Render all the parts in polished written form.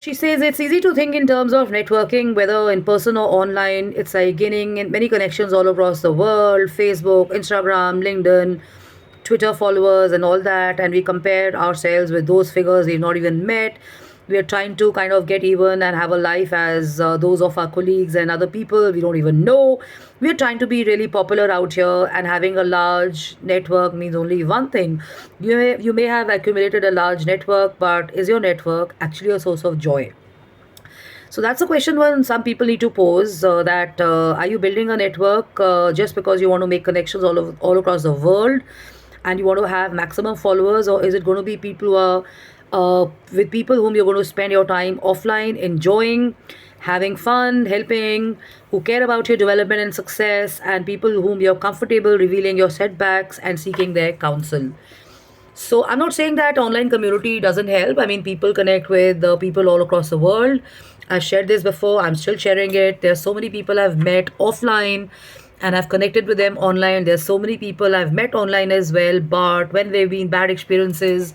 She says it's easy to think in terms of networking, whether in person or online. It's like gaining many connections all across the world: Facebook, Instagram, LinkedIn, Twitter followers, and all that. And we compare ourselves with those figures we've not even met. We are trying to kind of get even and have a life as those of our colleagues and other people we don't even know. We are trying to be really popular out here, and having a large network means only one thing. You may have accumulated a large network, but is your network actually a source of joy? So that's a question one some people need to pose, that are you building a network just because you want to make connections all across the world and you want to have maximum followers, or is it going to be people who are with people whom you're going to spend your time offline enjoying, having fun, helping, who care about your development and success, and people whom you're comfortable revealing your setbacks and seeking their counsel? So I'm not saying that online community doesn't help. I mean, people connect with people all across the world. I've shared this before. I'm still sharing it. There's so many people I've met offline and I've connected with them online. There's so many people I've met online as well. But when there've been bad experiences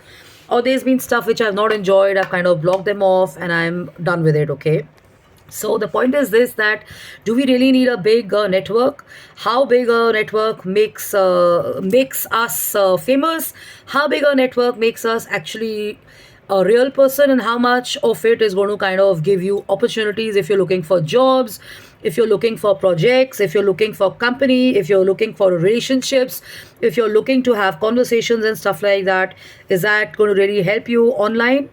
or there's been stuff which I've not enjoyed, I've kind of blocked them off and I'm done with it. Okay. So the point is this, that do we really need a big network? How big a network makes us famous? How big a network makes us actually a real person, and how much of it is going to kind of give you opportunities if you're looking for jobs, if you're looking for projects, if you're looking for company, if you're looking for relationships, if you're looking to have conversations and stuff like that? Is that going to really help you online?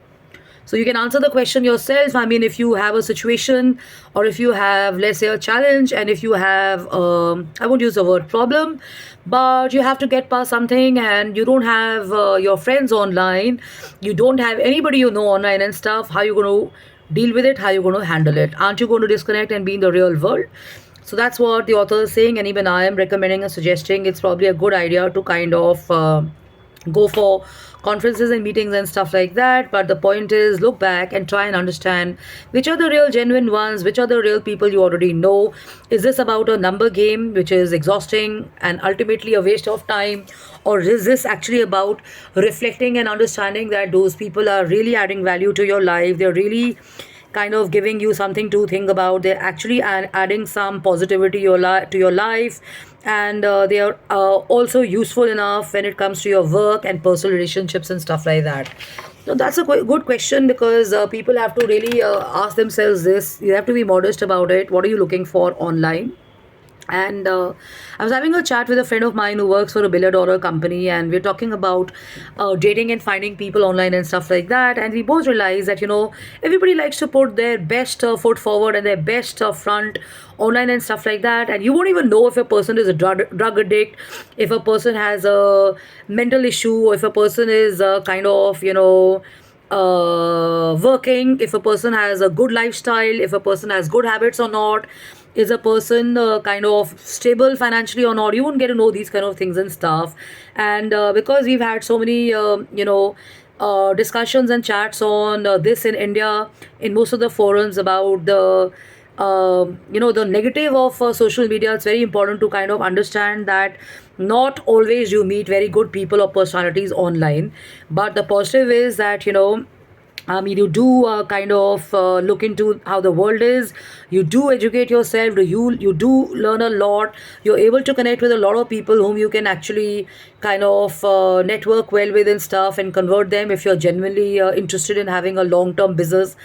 So you can answer the question yourself. I mean, if you have a situation, or if you have, let's say, a challenge, and if you have, I won't use the word problem, but you have to get past something and you don't have your friends online, you don't have anybody you know online and stuff, how you going to deal with it? How you going to handle it? Aren't you going to disconnect and be in the real world? So that's what the author is saying, and even I am recommending and suggesting it's probably a good idea to kind of go for conferences and meetings and stuff like that. But the point is, look back and try and understand which are the real genuine ones, which are the real people you already know. Is this about a number game which is exhausting and ultimately a waste of time, or is this actually about reflecting and understanding that those people are really adding value to your life? They're really kind of giving you something to think about. They're actually adding some positivity to your life, and they are also useful enough when it comes to your work and personal relationships and stuff like that. So that's a good question, because people have to really ask themselves this. You have to be modest about it. What are you looking for online? And I was having a chat with a friend of mine who works for a $1 billion company, and we're talking about dating and finding people online and stuff like that. And we both realized that, everybody likes to put their best foot forward and their best front online and stuff like that. And you won't even know if a person is a drug addict, if a person has a mental issue, or if a person is kind of, working, if a person has a good lifestyle, if a person has good habits or not, is a person kind of stable financially or not. You won't get to know these kind of things and stuff. And because we've had so many discussions and chats on this in India, in most of the forums, about the negative of social media, it's very important to kind of understand that not always you meet very good people or personalities online. But the positive is that, I mean, you do kind of look into how the world is. You do educate yourself. You do learn a lot. You're able to connect with a lot of people whom you can actually kind of network well with and stuff, and convert them if you're genuinely interested in having a long-term business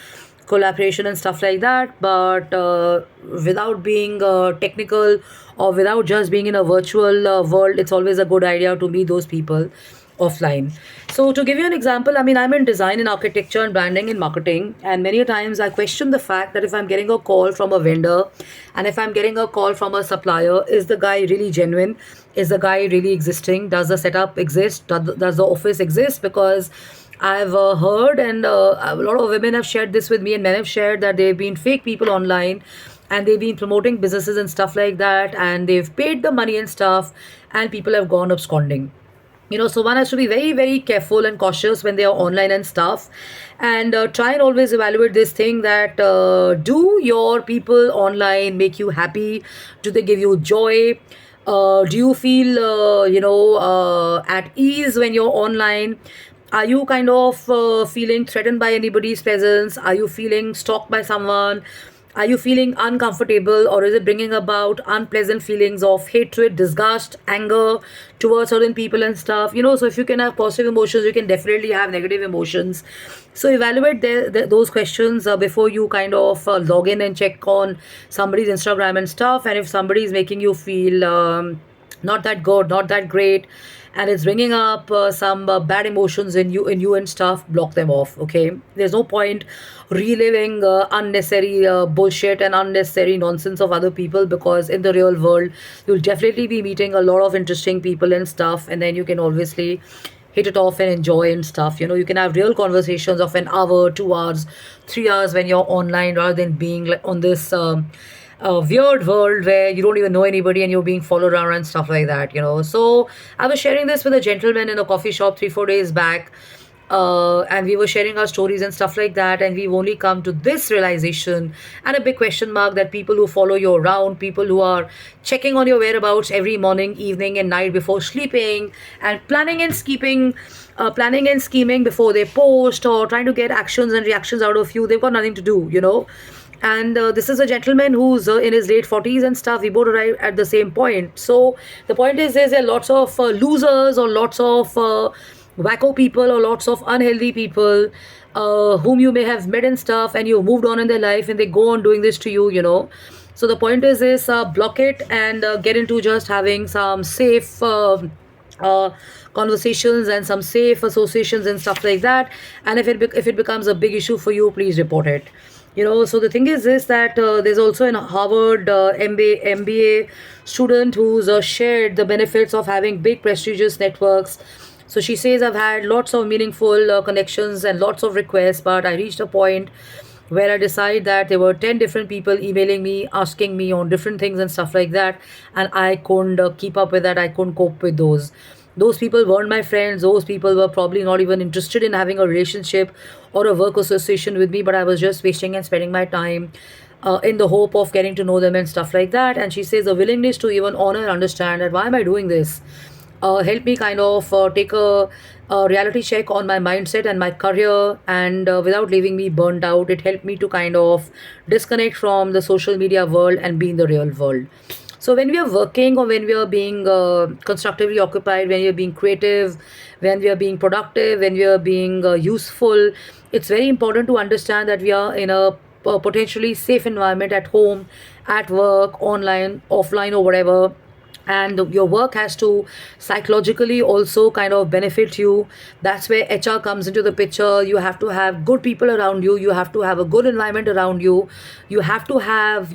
collaboration and stuff like that. But without being technical, or without just being in a virtual world, it's always a good idea to meet those people offline. So to give you an example, I mean, I'm in design and architecture and branding and marketing, and many a times I question the fact that if I'm getting a call from a vendor, and if I'm getting a call from a supplier, is the guy really genuine? Is the guy really existing? Does the setup exist? Does the office exist? Because I've heard, and a lot of women have shared this with me, and men have shared that they've been fake people online, and they've been promoting businesses and stuff like that, and they've paid the money and stuff, and people have gone absconding. So one has to be very, very careful and cautious when they are online and stuff, and try and always evaluate this thing, that do your people online make you happy? Do they give you joy? Do you feel at ease when you're online? Are you kind of feeling threatened by anybody's presence? Are you feeling stalked by someone? Are you feeling uncomfortable, or is it bringing about unpleasant feelings of hatred, disgust, anger towards certain people and stuff? So if you can have positive emotions, you can definitely have negative emotions. So evaluate those questions before you kind of log in and check on somebody's Instagram and stuff. And if somebody is making you feel not that good, not that great, and it's bringing up some bad emotions in you and stuff, block them off. Okay, there's no point reliving unnecessary bullshit and unnecessary nonsense of other people, because in the real world you'll definitely be meeting a lot of interesting people and stuff, and then you can obviously hit it off and enjoy and stuff. You can have real conversations of an hour, 2 hours, 3 hours when you're online, rather than being like on this weird world where you don't even know anybody and you're being followed around and stuff like that. So I was sharing this with a gentleman in a coffee shop 3 4 days back, and we were sharing our stories and stuff like that, and we've only come to this realization and a big question mark, that people who follow you around, people who are checking on your whereabouts every morning, evening, and night before sleeping, and planning and scheming before they post, or trying to get actions and reactions out of you, they've got nothing to do. And this is a gentleman who's in his late 40s and stuff. We both arrived at the same point. So the point is, there are lots of losers, or lots of wacko people, or lots of unhealthy people whom you may have met and stuff, and you moved on in their life, and they go on doing this to you. So the point is block it, and get into just having some safe uh, conversations and some safe associations and stuff like that. And if it becomes a big issue for you, please report it. So the thing is this, that there's also an Harvard MBA student who's shared the benefits of having big prestigious networks. So she says, I've had lots of meaningful connections and lots of requests, but I reached a point where I decided that there were 10 different people emailing me, asking me on different things and stuff like that, and I couldn't keep up with that. I couldn't cope with those. Those people weren't my friends. Those people were probably not even interested in having a relationship or a work association with me, but I was just wasting and spending my time in the hope of getting to know them and stuff like that. And she says, the willingness to even honor and understand that why am I doing this? Help me kind of take a reality check on my mindset and my career, and without leaving me burned out, it helped me to kind of disconnect from the social media world and be in the real world. So when we are working, or when we are being constructively occupied, when we are being creative, when we are being productive, when we are being useful, it's very important to understand that we are in a potentially safe environment at home, at work, online, offline, or whatever. And your work has to psychologically also kind of benefit you. That's where HR comes into the picture. You have to have good people around you, you have to have a good environment around you, you have to have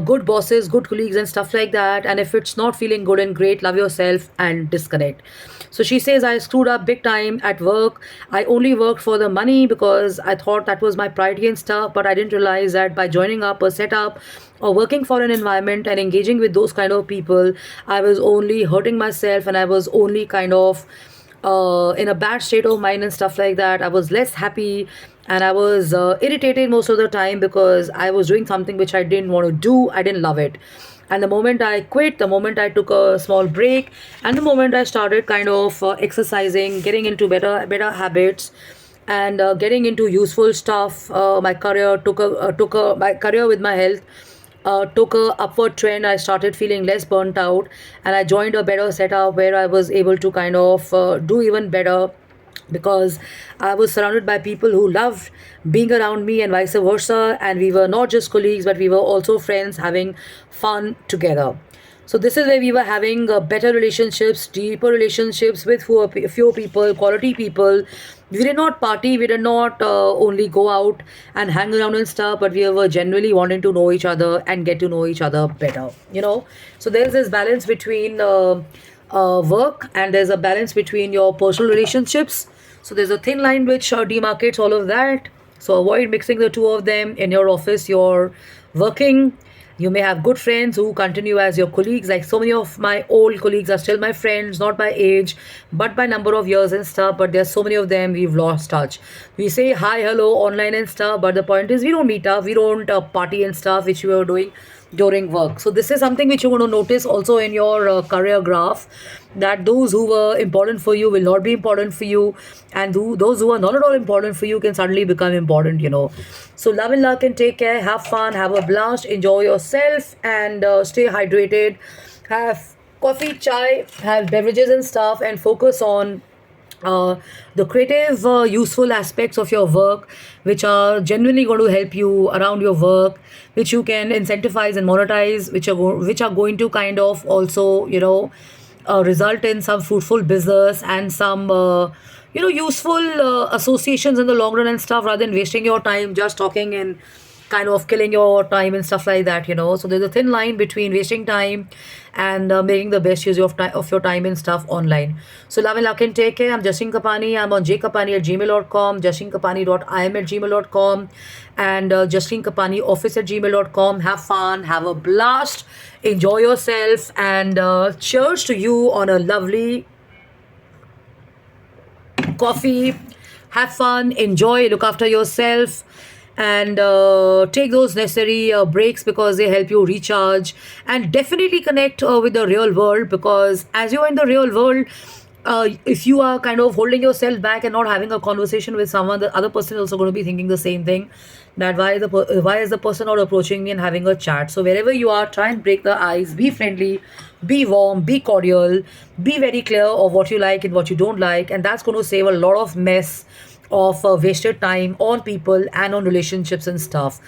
good bosses, good colleagues, and stuff like that. And if it's not feeling good and great, love yourself and disconnect. So she says, I screwed up big time at work. I only worked for the money because I thought that was my priority and stuff, but I didn't realize that by joining up a setup or working for an environment and engaging with those kind of people, I was only hurting myself, and I was only kind of in a bad state of mind and stuff like that. I was less happy, and I was irritated most of the time because I was doing something which I didn't want to do. I didn't love it. And the moment I quit, the moment I took a small break, and the moment I started kind of exercising, getting into better habits, and getting into useful stuff, my career took a my career with my health took a upward trend. I started feeling less burnt out, and I joined a better setup where I was able to kind of do even better, because I was surrounded by people who loved being around me and vice versa. And we were not just colleagues, but we were also friends having fun together. So this is where we were having better relationships, deeper relationships with few people, quality people. We did not party, we did not only go out and hang around and stuff, but we were genuinely wanting to know each other and get to know each other better. So there's this balance between work, and there's a balance between your personal relationships. So there's a thin line which demarcates all of that. So avoid mixing the two of them. In your office, you're working. You may have good friends who continue as your colleagues. Like so many of my old colleagues are still my friends, not by age, but by number of years and stuff. But there's so many of them we've lost touch. We say hi, hello online and stuff, but the point is we don't meet up, we don't party and stuff, which we were doing during work. So this is something which you're going to notice also in your career graph, that those who were important for you will not be important for you, and those who are not at all important for you can suddenly become important. So love and luck and take care, have fun, have a blast, enjoy yourself, and stay hydrated, have coffee, chai, have beverages and stuff, and focus on uh, the creative, useful aspects of your work, which are genuinely going to help you around your work, which you can incentivize and monetize, which are going to kind of also result in some fruitful business and some useful associations in the long run and stuff, rather than wasting your time just talking and kind of killing your time and stuff like that. So there's a thin line between wasting time and making the best use of your time and stuff online. So love and luck and take care. I'm Jashin Kapani. I'm on jkapani@gmail.com, jashinkapani.im@gmail.com, and Jashin Kapani office@gmail.com. Have fun, have a blast, enjoy yourself, and cheers to you on a lovely coffee. Have fun, enjoy, look after yourself, and take those necessary breaks, because they help you recharge, and definitely connect with the real world, because as you're in the real world, if you are kind of holding yourself back and not having a conversation with someone, the other person is also going to be thinking the same thing, that why is the person not approaching me and having a chat. So wherever you are, try and break the ice, be friendly, be warm, be cordial, be very clear of what you like and what you don't like, and that's going to save a lot of mess of wasted time on people and on relationships and stuff.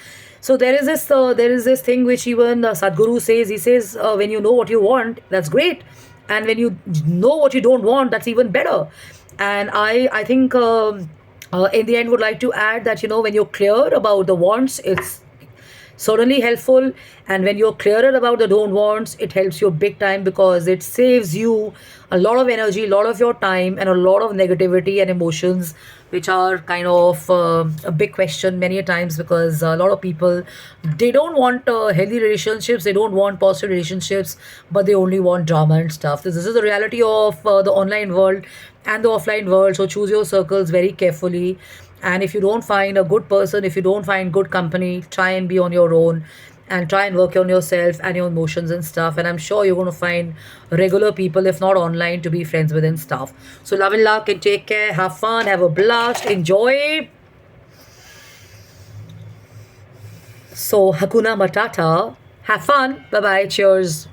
So there is this thing which even Sadhguru says. He says, when you know what you want, that's great, and when you know what you don't want, that's even better. And I think in the end would like to add that when you're clear about the wants, it's certainly helpful, and when you're clearer about the don't wants, it helps you big time, because it saves you a lot of energy, a lot of your time, and a lot of negativity and emotions, which are kind of a big question many a times, because a lot of people, they don't want healthy relationships, they don't want positive relationships, but they only want drama and stuff. This is the reality of the online world and the offline world. So choose your circles very carefully, and if you don't find a good person, if you don't find good company, try and be on your own, and try and work on yourself and your emotions and stuff, and I'm sure you're going to find regular people, if not online, to be friends with and stuff. So love and luck and take care, have fun, have a blast, enjoy. So Hakuna Matata, have fun, bye bye, cheers.